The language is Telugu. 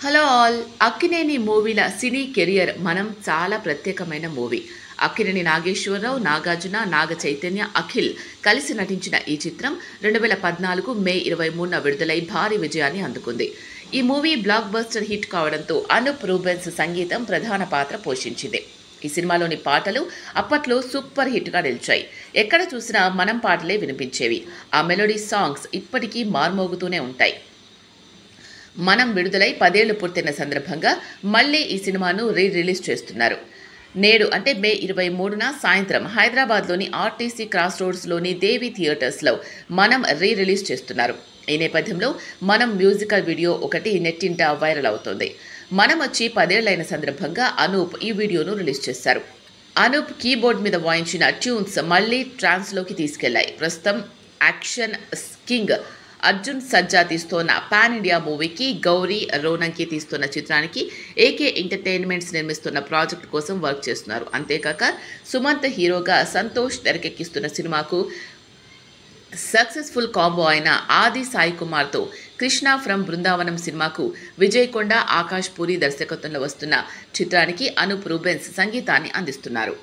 Hello all. అక్కినేని మూవీల సినీ కెరియర్ మనం చాలా ప్రత్యేకమైన మూవీ. అక్కినేని నాగేశ్వరరావు, నాగార్జున, నాగ చైతన్య, అఖిల్ కలిసి నటించిన ఈ చిత్రం 2014 మే 23న విడుదలై భారీ విజయాన్ని అందుకుంది. ఈ మూవీ బ్లాక్ బస్టర్ హిట్ కావడంతో అనూప్ రూబెన్స్ సంగీతం ప్రధాన పాత్ర పోషించింది. ఈ సినిమాలోని పాటలు అప్పట్లో సూపర్ హిట్గా నిలిచాయి. ఎక్కడ చూసినా మనం పాటలే వినిపించేవి. ఆ మెలోడీ సాంగ్స్ ఇప్పటికీ మార్మోగుతూనే ఉంటాయి. మనం విడుదలై 10 ఏళ్లు పూర్తయిన సందర్భంగా మళ్ళీ ఈ సినిమాను రిలీజ్ చేస్తున్నారు. నేడు అంటే మే 23న సాయంత్రం హైదరాబాద్లోని ఆర్టీసీ క్రాస్ రోడ్స్లోని దేవి థియేటర్స్లో మనం రిలీజ్ చేస్తున్నారు. ఈ నేపథ్యంలో మనం మ్యూజికల్ వీడియో ఒకటి నెట్టింట వైరల్ అవుతోంది. మనం వచ్చి 10 ఏళ్లైన సందర్భంగా అనూప్ ఈ వీడియోను రిలీజ్ చేశారు. అనూప్ కీబోర్డ్ మీద వాయించిన ట్యూన్స్ మళ్ళీ ట్రాన్స్లోకి తీసుకెళ్లాయి. ప్రస్తుతం యాక్షన్ కింగ్ అర్జున్ సజ్జా తీస్తోన్న పాన్ ఇండియా మూవీకి గౌరీ రోనంకి తీస్తున్న చిత్రానికి ఏకే ఎంటర్టైన్మెంట్స్ నిర్మిస్తున్న ప్రాజెక్ట్ కోసం వర్క్ చేస్తున్నారు. అంతేకాక సుమంత్ హీరోగా సంతోష్ తెరకెక్కిస్తున్న సినిమాకు సక్సెస్ఫుల్ కాంబో అయిన ఆది సాయి కుమార్తో కృష్ణ ఫ్రమ్ బృందావనం సినిమాకు విజయ్ కొండ, ఆకాష్ పూరి దర్శకత్వంలో వస్తున్న చిత్రానికి అనూప్ రూబెన్స్ సంగీతాన్ని అందిస్తున్నారు.